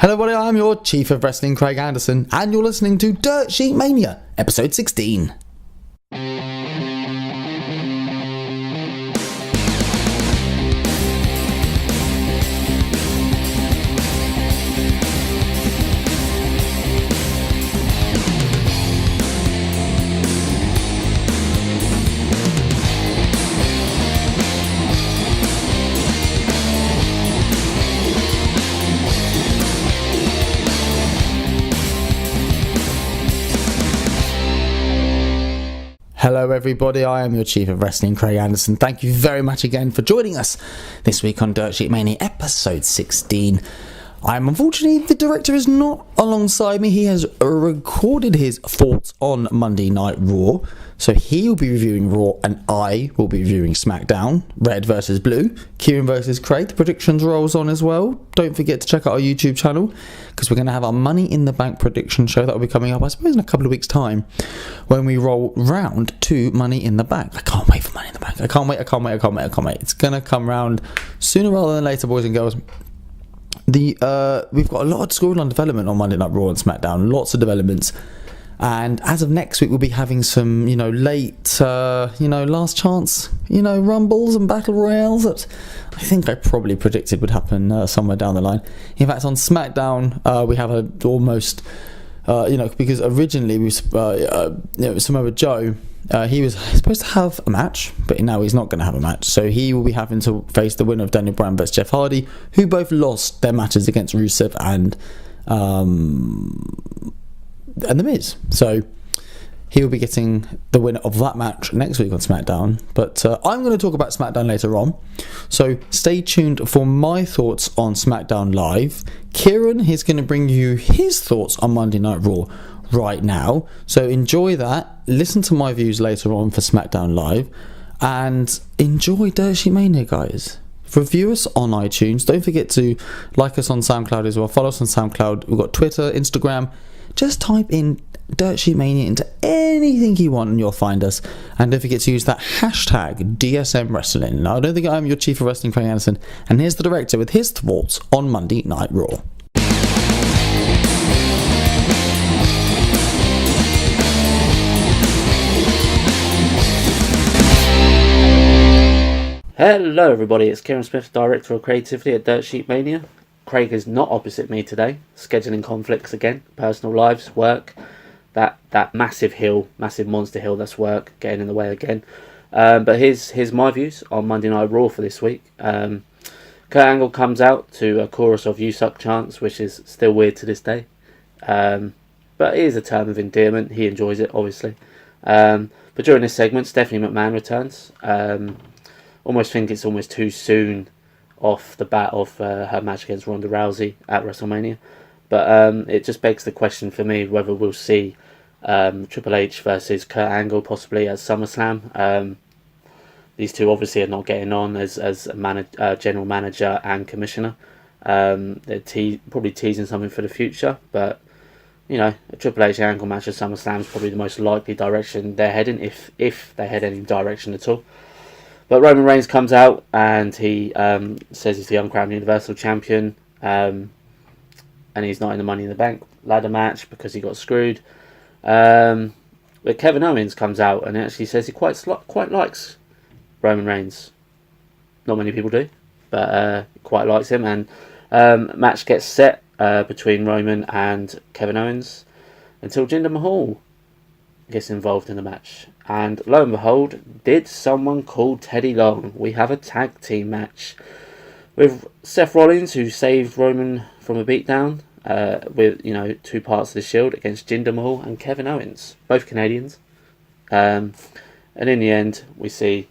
Hello everybody, I'm your Chief of Wrestling, Craig Anderson, and you're listening to Dirt Sheet Mania, episode 16. Hello everybody, I am your Chief of Wrestling, Craig Anderson. Thank you very much again for joining us this week on Dirt Sheet Mania, episode 16. Unfortunately, the director is not alongside me. He has recorded his thoughts on Monday Night Raw. So he will be reviewing Raw and I will be reviewing SmackDown. Red versus Blue, Kieran versus Craig. The predictions rolls on as well. Don't forget to check out our YouTube channel because we're going to have our Money in the Bank prediction show that will be coming up, I suppose, in a couple of weeks' time when we roll round to Money in the Bank. I can't wait for Money in the Bank. I can't wait. It's going to come round sooner rather than later, boys and girls. We've got a lot of storyline development on Monday Night Raw and SmackDown, lots of developments, and as of next week we'll be having some late last chance rumbles and battle royales that I think I probably predicted would happen somewhere down the line. In fact, on SmackDown we have almost because originally we Samoa Joe, he was supposed to have a match, but now he's not going to have a match. So he will be having to face the winner of Daniel Bryan vs Jeff Hardy, who both lost their matches against Rusev and The Miz. So he will be getting the winner of that match next week on SmackDown. But I'm going to talk about SmackDown later on. So stay tuned for my thoughts on SmackDown Live. Kieran is going to bring you his thoughts on Monday Night Raw right now. So enjoy that. Listen to my views later on for SmackDown Live. And enjoy Dirt Sheet Mania, guys. Review us on iTunes. Don't forget to like us on SoundCloud as well. Follow us on SoundCloud. We've got Twitter, Instagram. Just type in Dirt Sheet Mania into anything you want and you'll find us. And don't forget to use that hashtag DSM Wrestling. Now, I don't think I'm your Chief of Wrestling, Craig Anderson. And here's the director with his thoughts on Monday Night Raw. Hello everybody, it's Kieran Smith, Director of Creativity at Dirt Sheet Mania. Craig is not opposite me today, scheduling conflicts again, personal lives, work, that massive monster hill that's work, getting in the way again. But here's my views on Monday Night Raw for this week. Kurt Angle comes out to a chorus of "You Suck" chants, which is still weird to this day. But it is a term of endearment, he enjoys it obviously. But during this segment, Stephanie McMahon returns. Almost think it's almost too soon off the bat of her match against Ronda Rousey at WrestleMania, but it just begs the question for me whether we'll see Triple H versus Kurt Angle possibly at SummerSlam. These two obviously are not getting on as a general manager and commissioner. They're probably teasing something for the future, but a Triple H Angle match at SummerSlam is probably the most likely direction they're heading, if they head any direction at all. But Roman Reigns comes out and he says he's the uncrowned Universal Champion, and he's not in the Money in the Bank ladder match because he got screwed. But Kevin Owens comes out and actually says he quite likes Roman Reigns. Not many people do, but quite likes him. And match gets set between Roman and Kevin Owens until Jinder Mahal gets involved in the match. And lo and behold, did someone call Teddy Long? We have a tag team match with Seth Rollins, who saved Roman from a beatdown with two parts of the Shield against Jinder Mahal and Kevin Owens, both Canadians. And in the end, we see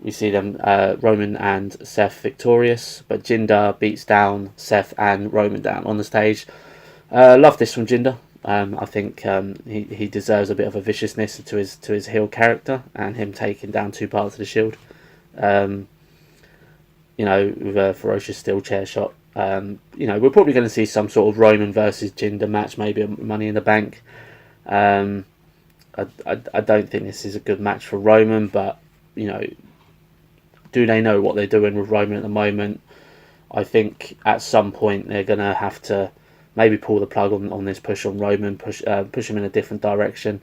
them Roman and Seth victorious, but Jinder beats down Seth and Roman down on the stage. Love this from Jinder. I think he deserves a bit of a viciousness to his heel character, and him taking down two parts of the Shield. With a ferocious steel chair shot. We're probably going to see some sort of Roman versus Jinder match, maybe a Money in the Bank. I don't think this is a good match for Roman, but do they know what they're doing with Roman at the moment? I think at some point they're going to have to maybe pull the plug on this push on Roman, push him in a different direction,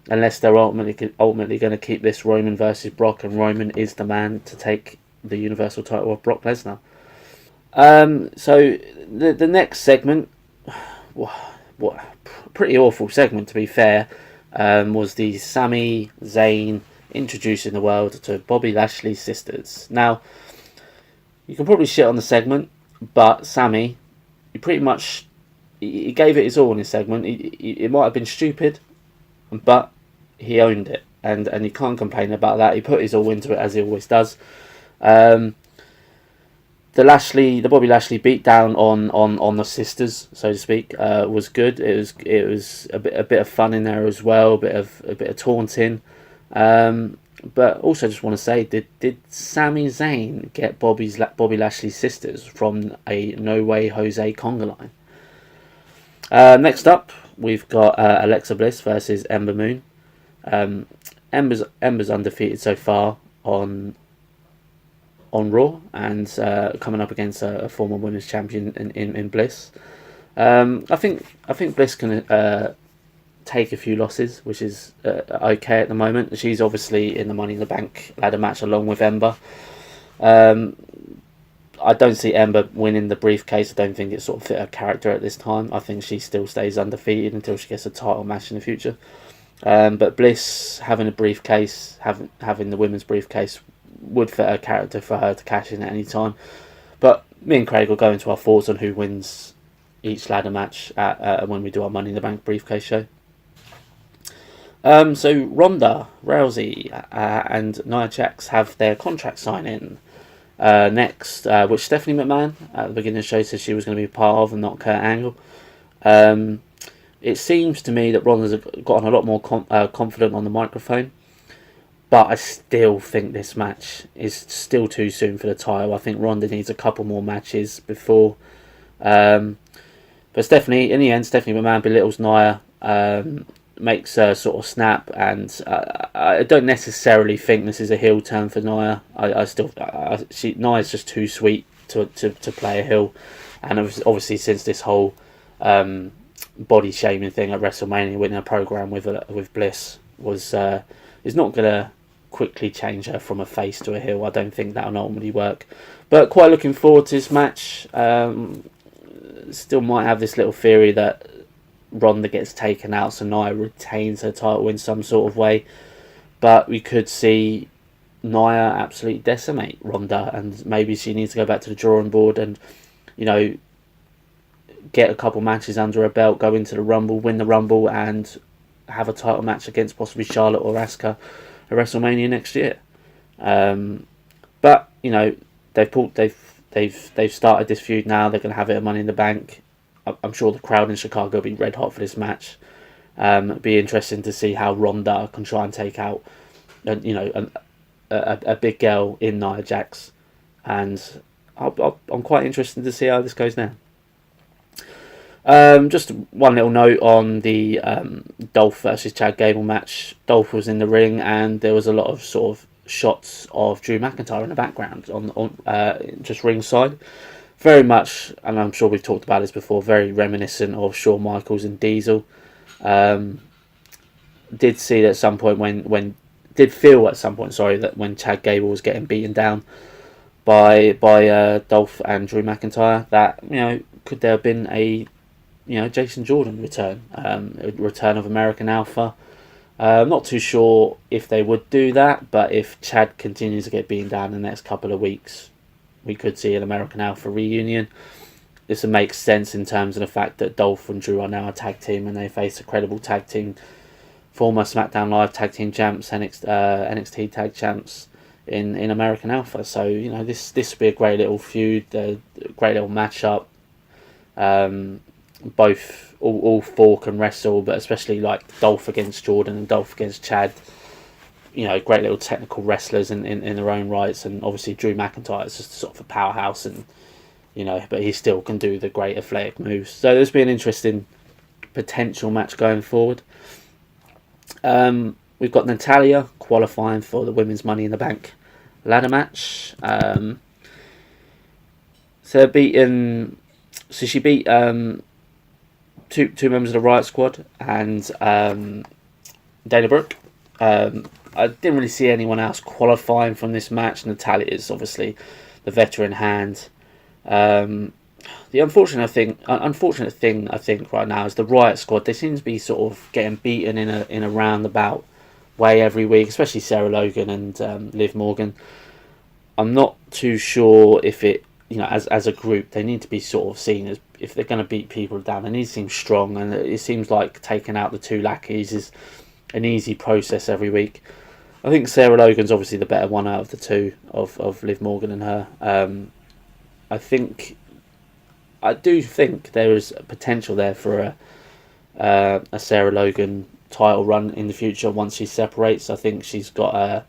unless they're ultimately going to keep this Roman versus Brock, and Roman is the man to take the Universal title of Brock Lesnar. So the next segment, what pretty awful segment to be fair, was the Sami Zayn introducing the world to Bobby Lashley's sisters. Now, you can probably shit on the segment, but Sami, he gave it his all in his segment. It might have been stupid, but he owned it, and you can't complain about that. He put his all into it, as he always does. The Bobby Lashley beatdown on the sisters, so to speak, was good. It was a bit of fun in there as well, a bit of taunting. But also just want to say, did Sami Zayn get Bobby Lashley's sisters from a No Way Jose conga line? Next up, we've got Alexa Bliss versus Ember Moon. Ember's undefeated so far on Raw, and coming up against a former women's champion in Bliss. I think Bliss can take a few losses, which is okay at the moment. She's obviously in the Money in the Bank ladder match along with Ember. I don't see Ember winning the briefcase. I don't think it sort of fit her character at this time. I think she still stays undefeated until she gets a title match in the future. But Bliss having a briefcase, having the women's briefcase, would fit her character for her to cash in at any time. But me and Craig will go into our thoughts on who wins each ladder match when we do our Money in the Bank briefcase show. So Ronda Rousey and Nia Jax have their contract signing next, which Stephanie McMahon at the beginning of the show said she was going to be part of, and not Kurt Angle. It seems to me that Ronda's gotten a lot more confident on the microphone, but I still think this match is still too soon for the title. I think Ronda needs a couple more matches before. But Stephanie McMahon belittles Nia, makes her sort of snap, and I don't necessarily think this is a heel turn for Nia. Nia's just too sweet to play a heel, and obviously since this whole body shaming thing at WrestleMania, winning a program with Bliss is not gonna quickly change her from a face to a heel. I don't think that'll normally work, but quite looking forward to this match. Still might have this little theory that Ronda gets taken out, so Nia retains her title in some sort of way, but we could see Nia absolutely decimate Ronda, and maybe she needs to go back to the drawing board and, get a couple matches under her belt, go into the Rumble, win the Rumble, and have a title match against possibly Charlotte or Asuka at WrestleMania next year. But they've started this feud now. They're going to have it at Money in the Bank. I'm sure the crowd in Chicago will be red hot for this match. It'd be interesting to see how Ronda can try and take out, a big girl in Nia Jax, and I'm quite interested to see how this goes now. Just one little note on the Dolph versus Chad Gable match. Dolph was in the ring, and there was a lot of sort of shots of Drew McIntyre in the background on just ringside. Very much, and I'm sure we've talked about this before, very reminiscent of Shawn Michaels and Diesel. Did feel at some point that when Chad Gable was getting beaten down by Dolph and Drew McIntyre, that could there have been a Jason Jordan return, a return of American Alpha. Not too sure if they would do that, but if Chad continues to get beaten down in the next couple of weeks, we could see an American Alpha reunion. This would make sense in terms of the fact that Dolph and Drew are now a tag team, and they face a credible tag team, former SmackDown Live tag team champs, NXT tag champs in American Alpha. So this would be a great little feud, a great little matchup. Both all four can wrestle, but especially like Dolph against Jordan and Dolph against Chad. Great little technical wrestlers in their own rights, and obviously Drew McIntyre is just sort of a powerhouse, and but he still can do the great athletic moves. So there's been an interesting potential match going forward. We've got Natalya qualifying for the Women's Money in the Bank ladder match. She beat two members of the Riot Squad and Dana Brooke. I didn't really see anyone else qualifying from this match. Natalya is obviously the veteran hand. The unfortunate thing I think right now is the Riot Squad. They seem to be sort of getting beaten in a roundabout way every week, especially Sarah Logan and Liv Morgan. I'm not too sure if it, as a group, they need to be sort of seen as, if they're going to beat people down, they need to seem strong, and it seems like taking out the two lackeys is an easy process every week. I think Sarah Logan's obviously the better one out of the two, of Liv Morgan and her. I do think there is potential there for a Sarah Logan title run in the future once she separates. I think she's got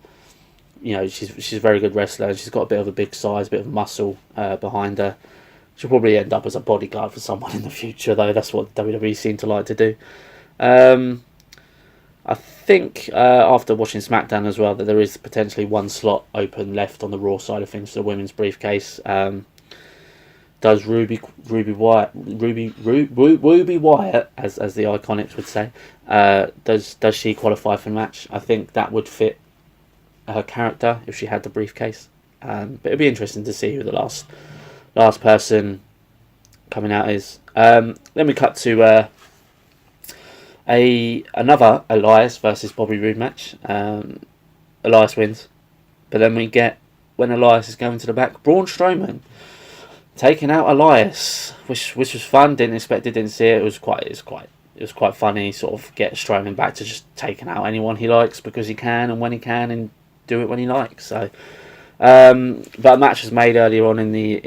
she's a very good wrestler, and she's got a bit of a big size, a bit of muscle behind her. She'll probably end up as a bodyguard for someone in the future, though. That's what WWE seem to like to do. I think after watching SmackDown as well, that there is potentially one slot open left on the Raw side of things for the women's briefcase. Does Ruby Wyatt, as the Iconics would say, does she qualify for the match? I think that would fit her character if she had the briefcase. But it'd be interesting to see who the last person coming out is. Then we cut to another Elias versus Bobby Roode match. Elias wins, but then we get, when Elias is going to the back, Braun Strowman taking out Elias, which was fun. Didn't expect it, didn't see it. It was quite funny. Sort of get Strowman back to just taking out anyone he likes because he can, and when he can, and do it when he likes. So, but a match was made earlier on in the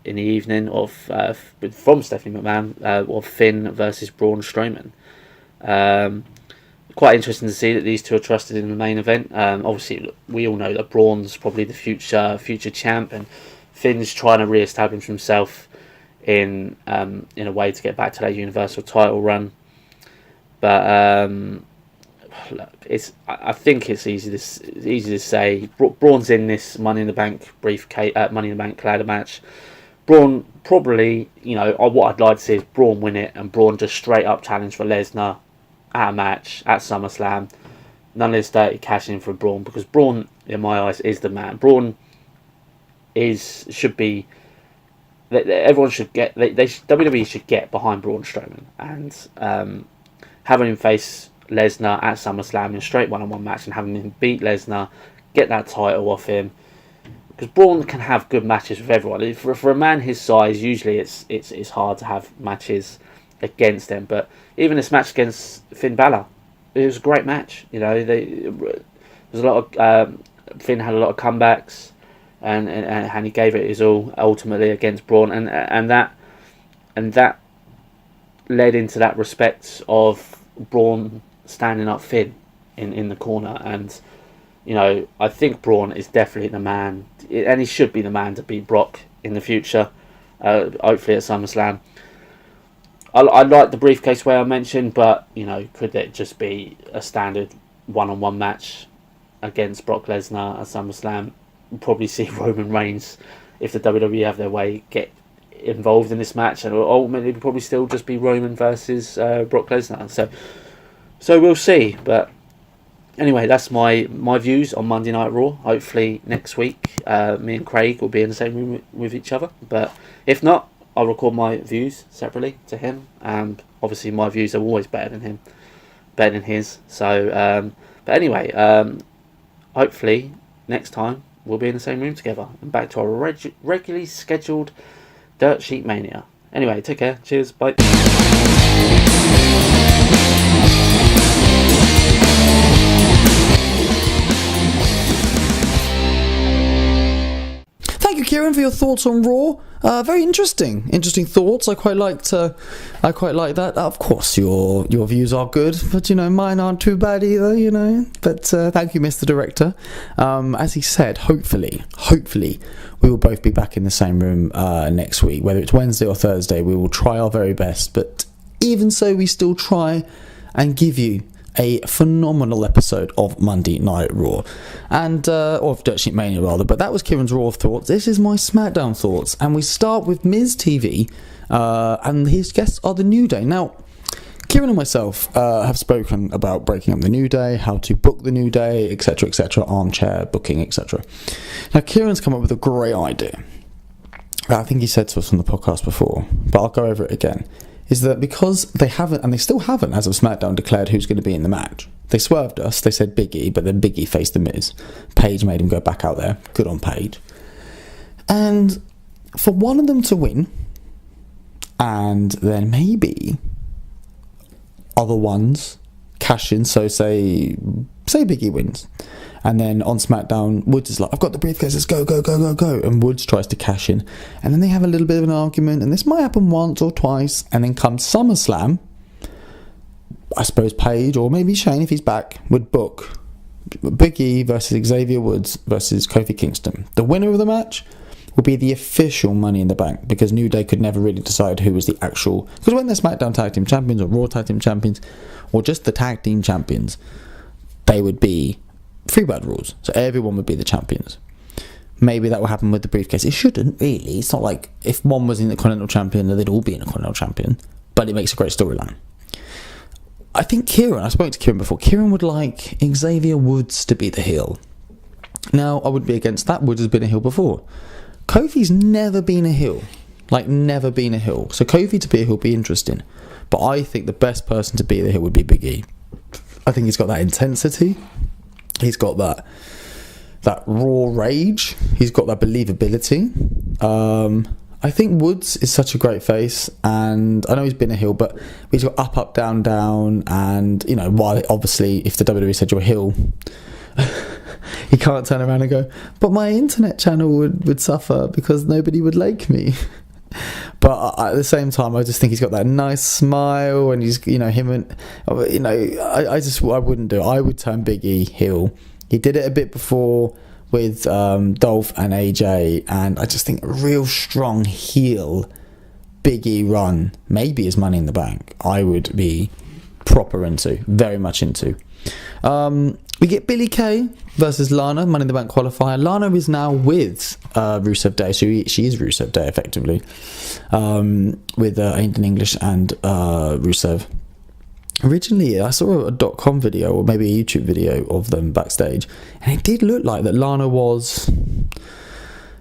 evening from Stephanie McMahon of Finn versus Braun Strowman. Quite interesting to see that these two are trusted in the main event. Obviously, we all know that Braun's probably the future champ, and Finn's trying to re-establish himself in a way to get back to that Universal title run. But look, I think it's easy to say. Braun's in this Money in the Bank briefcase, Money in the Bank ladder match. Braun probably, what I'd like to see is Braun win it, and Braun just straight up challenge for Lesnar at a match at SummerSlam. None of this dirty cash in for Braun, because Braun, in my eyes, is the man. Braun should be. Everyone should get. WWE should get behind Braun Strowman, and having him face Lesnar at SummerSlam in a straight one-on-one match, and having him beat Lesnar, get that title off him. Because Braun can have good matches with everyone. For a man his size, usually it's hard to have matches against him. But even this match against Finn Balor, it was a great match. There was a lot of Finn had a lot of comebacks, and he gave it his all ultimately against Braun, and that led into that respect of Braun standing up Finn in the corner. And I think Braun is definitely the man, and he should be the man to beat Brock in the future, hopefully at SummerSlam. I like the briefcase way I mentioned, but could it just be a standard one-on-one match against Brock Lesnar at SummerSlam? We'll probably see Roman Reigns, if the WWE have their way, get involved in this match, and ultimately it'll probably still just be Roman versus Brock Lesnar. So we'll see. But anyway, that's my views on Monday Night Raw. Hopefully next week me and Craig will be in the same room with each other, but if not, I'll record my views separately to him, and obviously my views are always better than his. So but anyway, hopefully next time we'll be in the same room together and back to our regularly scheduled Dirt Sheet Mania. Anyway, take care, cheers, bye. Thank you, Kieran, for your thoughts on Raw. Very interesting thoughts. I quite like that. Of course, your views are good, but mine aren't too bad either. But thank you, Mr. Director. As he said, hopefully we will both be back in the same room next week, whether it's Wednesday or Thursday. We will try our very best, but even so, we still try and give you a phenomenal episode of Monday Night Raw, and or of Dirt Sheet Mania rather. But that was Kieran's Raw thoughts. This is my SmackDown thoughts, and we start with Miz TV And his guests are the New Day. Now, Kieran and myself have spoken about breaking up the New Day, how to book the New Day, etc., armchair booking, etc. Now, Kieran's come up with a great idea. I think he said to us on the podcast before, but I'll go over it again. Is that because they haven't, and they still haven't, as of SmackDown, declared who's going to be in the match. They swerved us. They said Big E, but then Big E faced The Miz. Paige made him go back out there. Good on Paige. And for one of them to win, and then maybe other ones cash in, so say Big E wins, and then on SmackDown Woods is like, I've got the briefcase, let's go, and Woods tries to cash in, and then they have a little bit of an argument, and this might happen once or twice, and then comes SummerSlam, I suppose Paige, or maybe Shane if he's back, would book Big E versus Xavier Woods versus Kofi Kingston. The winner of the match will be the official Money in the Bank, because New Day could never really decide who was the actual, because when they're SmackDown Tag Team Champions or Raw Tag Team Champions or just the Tag Team Champions, they would be Freebird rules, so everyone would be the champions. Maybe that will happen with the briefcase. It shouldn't really. It's not like if one was in the Continental Champion, they'd all be in a Continental Champion, but it makes a great storyline. I think Kieran, I spoke to Kieran before, Kieran would like Xavier Woods to be the heel. Now, I wouldn't be against that. Woods has been a heel before. Kofi's never been a heel. Like, never been a heel. So Kofi to be a heel would be interesting. But I think the best person to be the heel would be Big E. I think he's got that intensity. He's got that raw rage. He's got that believability. I think Woods is such a great face, and I know he's been a heel, but he's got up, down, down, and, you know, while obviously if the WWE said you're a heel, he can't turn around and go, but my internet channel would suffer because nobody would like me. But at the same time, I just think he's got that nice smile, and he's, you know, him and, you know, I wouldn't do it. I would turn Big E heel. He did it a bit before with Dolph and AJ, and I just think a real strong heel Big E run, maybe is Money in the Bank, I would be proper into, very much into. We get Billie Kay versus Lana, Money in the Bank qualifier. Lana is now with Rusev Day, so she is Rusev Day effectively, with Aiden English and Rusev. Originally, I saw a .com video, or maybe a YouTube video of them backstage, and it did look like that Lana was,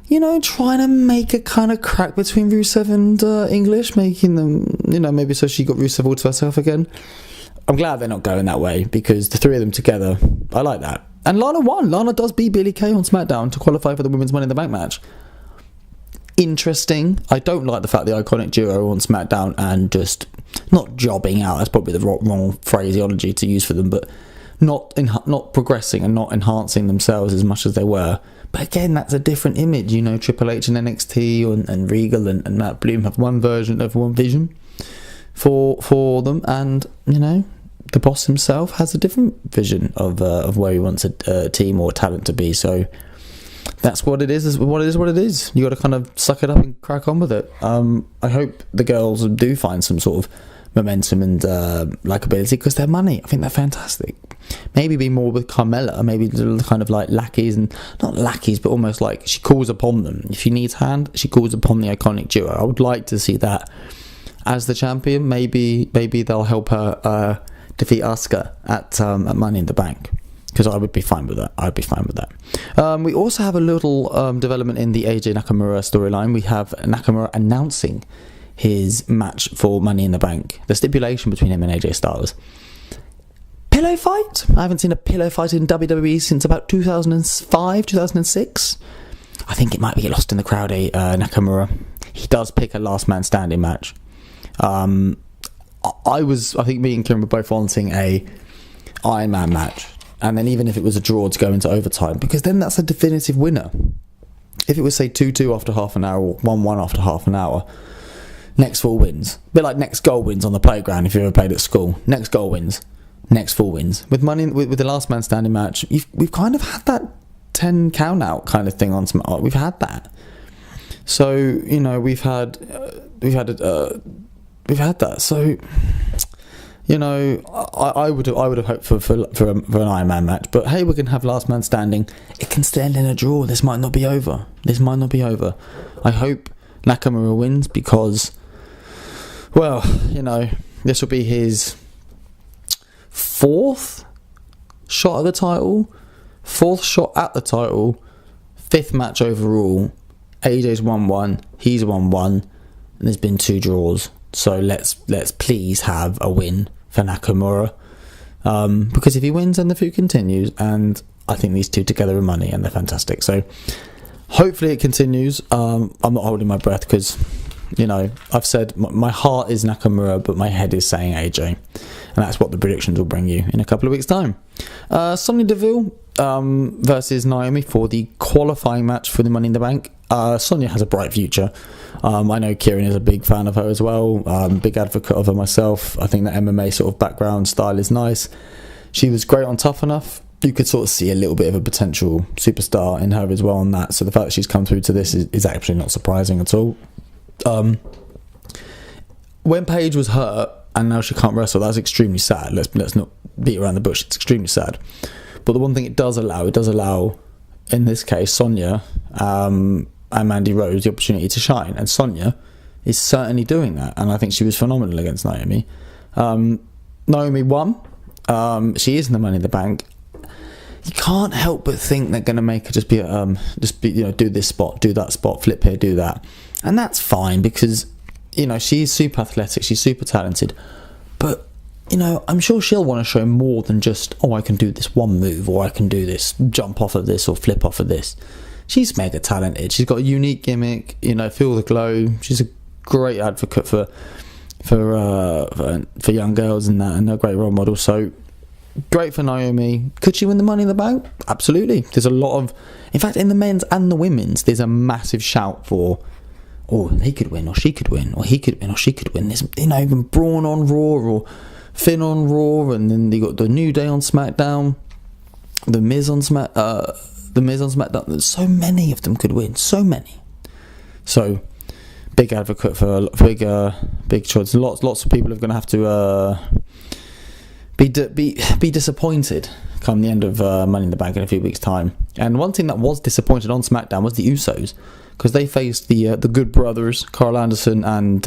you know, trying to make a kind of crack between Rusev and English, making them, you know, maybe so she got Rusev all to herself again. I'm glad they're not going that way, because the three of them together, I like that. And Lana won. Lana does beat Billie Kay on SmackDown to qualify for the Women's Money in the Bank match. Interesting. I don't like the fact the Iconic Duo on SmackDown and just not jobbing out, that's probably the wrong phraseology to use for them, but not progressing and not enhancing themselves as much as they were. But again, that's a different image, you know. Triple H and NXT and Regal and Matt Bloom have one vision for them, and, you know, the boss himself has a different vision of where he wants a team or talent to be. So that's what it is. What it is. You got to kind of suck it up and crack on with it. I hope the girls do find some sort of momentum and likability, because they're Money. I think they're fantastic. Maybe be more with Carmella, maybe kind of like lackeys, and not lackeys, but almost like she calls upon them. If she needs hand, she calls upon the Iconic Duo. I would like to see that as the champion. Maybe they'll help her defeat Asuka at Money in the Bank, because I would be fine with that. We also have a little development in the AJ Nakamura storyline. We have Nakamura announcing his match for Money in the Bank. The stipulation between him and AJ Styles. Pillow fight? I haven't seen a pillow fight in WWE since about 2005, 2006. I think it might be lost in the crowd, Nakamura. He does pick a last man standing match. I think me and Kieran were both wanting a Iron Man match, and then even if it was a draw, to go into overtime, because then that's a definitive winner. If it was, say, 2-2 after half an hour, or 1-1 after half an hour, next four wins. A bit like next goal wins on the playground if you ever played at school. Next goal wins, next four wins. With the last man standing match, we've kind of had that 10 count out kind of thing on some. We've had that. So, you know, we've had that. So, you know, I would have hoped for an Iron Man match, but hey, we can have last man standing. It can still end in a draw. This might not be over. I hope Nakamura wins, because Well, this will be his 4th shot at the title, 4th shot at the title, 5th match overall. AJ's won 1, he's won 1, and there's been 2 draws. So let's please have a win for Nakamura, because if he wins, then the feud continues, and I think these two together are money, and they're fantastic. So hopefully it continues. I'm not holding my breath because, I've said my heart is Nakamura, but my head is saying AJ, and that's what the predictions will bring you in a couple of weeks' time. Sonya Deville versus Naomi for the qualifying match for the Money in the Bank. Sonya has a bright future. I know Kieran is a big fan of her as well, big advocate of her myself. I think that MMA sort of background style is nice. She was great on Tough Enough. You could sort of see a little bit of a potential superstar in her as well on that, so the fact that she's come through to this is actually not surprising at all. When Paige was hurt and now she can't wrestle, that's extremely sad. Let's not beat around the bush, it's extremely sad. But the one thing it does allow in this case Sonya and Mandy Rose the opportunity to shine, and Sonya is certainly doing that, and I think she was phenomenal against Naomi. Naomi won. She is in the Money in the Bank. You can't help but think they're going to make her just be do this spot, do that spot, flip here, do that, and that's fine because she's super athletic, she's super talented, but I'm sure she'll want to show more than just, I can do this one move, or I can do this jump off of this or flip off of this. She's mega talented. She's got a unique gimmick. Feel the glow. She's a great advocate for young girls and that, and a great role model. So great for Naomi. Could she win the Money in the Bank? Absolutely. There's a lot of, in fact, in the men's and the women's, there's a massive shout for, they could win, or she could win, or he could win, or she could win. There's even Braun on Raw, or Finn on Raw, and then they got the New Day on SmackDown, the Miz on SmackDown. There's so many of them could win, so many. So big advocate for big choice. Lots of people are going to have to be disappointed come the end of Money in the Bank in a few weeks' time. And one thing that was disappointed on SmackDown was the Usos, because they faced the Good Brothers, Carl Anderson and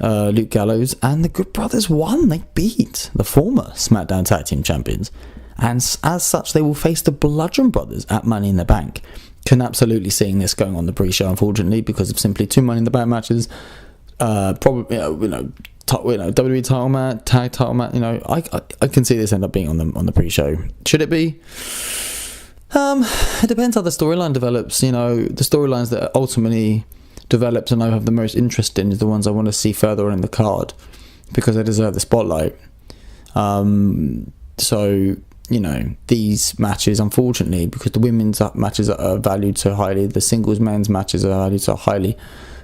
Luke Gallows, and the Good Brothers won. They beat the former SmackDown Tag Team Champions, and as such they will face the Bludgeon Brothers at Money in the Bank. Can absolutely seeing this going on the pre-show, unfortunately, because of simply 2 Money in the Bank matches, probably WWE title match, tag title match. I can see this end up being on the pre-show. Should it be? It depends how the storyline develops. The storylines that ultimately develops and I have the most interest in is the ones I want to see further on in the card, because they deserve the spotlight. So these matches, unfortunately, because the women's matches are valued so highly, the singles men's matches are valued so highly,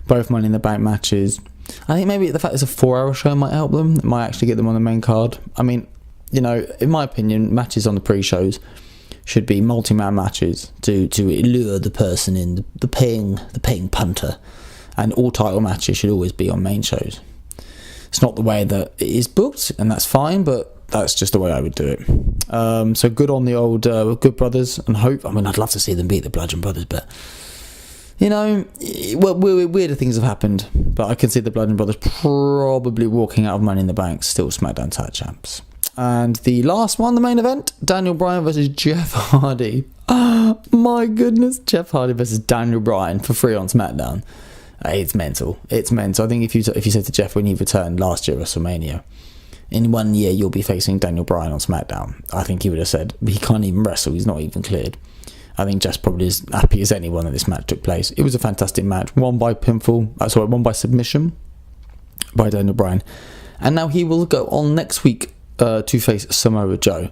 both Money in the Bank matches, I think maybe the fact it's a 4-hour show might help them. It might actually get them on the main card. I mean, in my opinion, matches on the pre-shows should be multi-man matches to lure the person in, the paying punter, and all title matches should always be on main shows. It's not the way that it is booked, and that's fine, but that's just the way I would do it. So good on the old Good Brothers, and I'd love to see them beat the Bludgeon Brothers, but weirder things have happened, but I can see the Bludgeon Brothers probably walking out of Money in the Bank still SmackDown Tag Champs. And the last one, the main event, Daniel Bryan versus Jeff Hardy. Oh my goodness, Jeff Hardy versus Daniel Bryan for free on SmackDown. It's mental. I think if you said to Jeff when he returned last year at WrestleMania, in 1 year you'll be facing Daniel Bryan on SmackDown, I think he would have said, he can't even wrestle, he's not even cleared. I think Jeff's probably as happy as anyone that this match took place. It was a fantastic match, won by submission by Daniel Bryan, and now he will go on next week to face Samoa Joe.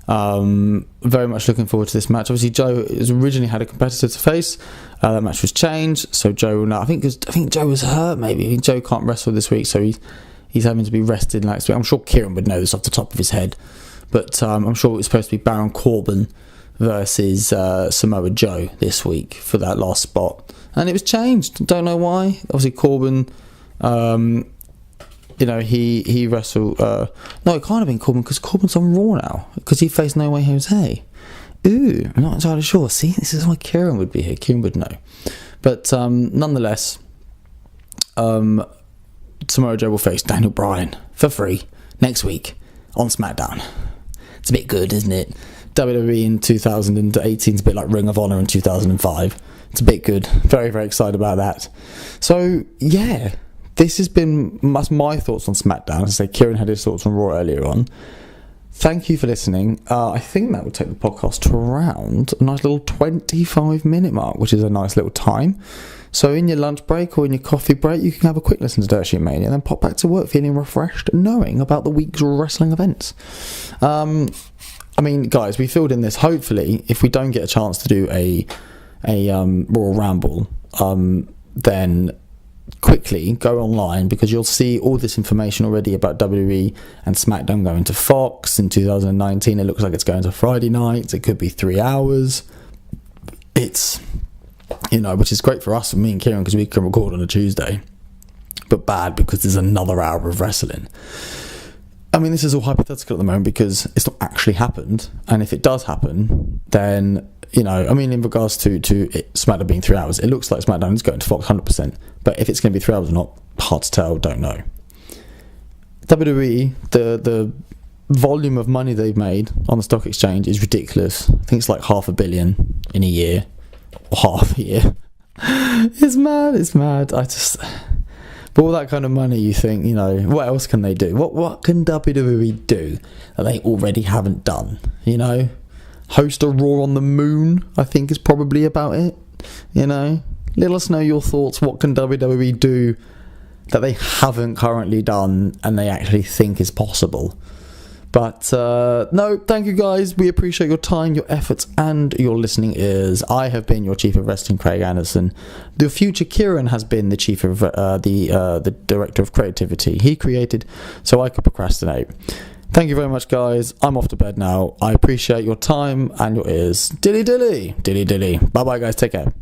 Very much looking forward to this match. Obviously Joe has originally had a competitor to face, that match was changed, so Joe now, I think Joe was hurt maybe. I think Joe can't wrestle this week, so he's having to be rested next week. I'm sure Kieran would know this off the top of his head, but I'm sure it was supposed to be Baron Corbin versus Samoa Joe this week for that last spot, and it was changed. Don't know why. Obviously Corbin, he wrestled. No, it can't have been Corbin because Corbin's on Raw now because he faced No Way Jose. Ooh, I'm not entirely sure. See, this is why Kieran would be here. Kieran would know, but nonetheless, Samoa Joe will face Daniel Bryan for free next week on SmackDown. It's a bit good, isn't it? WWE in 2018 is a bit like Ring of Honor in 2005. It's a bit good. Very, very excited about that. So, yeah, this has been my thoughts on SmackDown. As I say, Kieran had his thoughts on Raw earlier on. Thank you for listening. I think that will take the podcast to around a nice little 25-minute mark, which is a nice little time. So in your lunch break or in your coffee break, you can have a quick listen to Dirt Sheet Mania and then pop back to work feeling refreshed, knowing about the week's wrestling events. I mean, guys, we filled in this. Hopefully, if we don't get a chance to do a Royal Ramble, then quickly go online, because you'll see all this information already about WWE and SmackDown going to Fox in 2019. It looks like it's going to Friday nights. It could be 3 hours. It's, which is great for us, for me and Kieran, because we can record on a Tuesday, but bad because there's another hour of wrestling. I mean, this is all hypothetical at the moment because it's not actually happened. And if it does happen, then, in regards to SmackDown being 3 hours, it looks like SmackDown is going to Fox 100%. But if it's going to be 3 hours or not, hard to tell, don't know. WWE, the volume of money they've made on the stock exchange is ridiculous. I think it's like $500 million in a year. Or half a year. It's mad. But all that kind of money, you think, what else can they do? What can WWE do that they already haven't done? Host a Raw on the moon, I think, is probably about it. Let us know your thoughts. What can WWE do that they haven't currently done and they actually think is possible? But no, thank you guys. We appreciate your time, your efforts, and your listening ears. I have been your Chief of Wrestling, Craig Anderson. The future Kieran has been the Chief of the Director of Creativity. He created so I could procrastinate. Thank you very much, guys. I'm off to bed now. I appreciate your time and your ears. Dilly dilly. Dilly dilly. Bye bye, guys. Take care.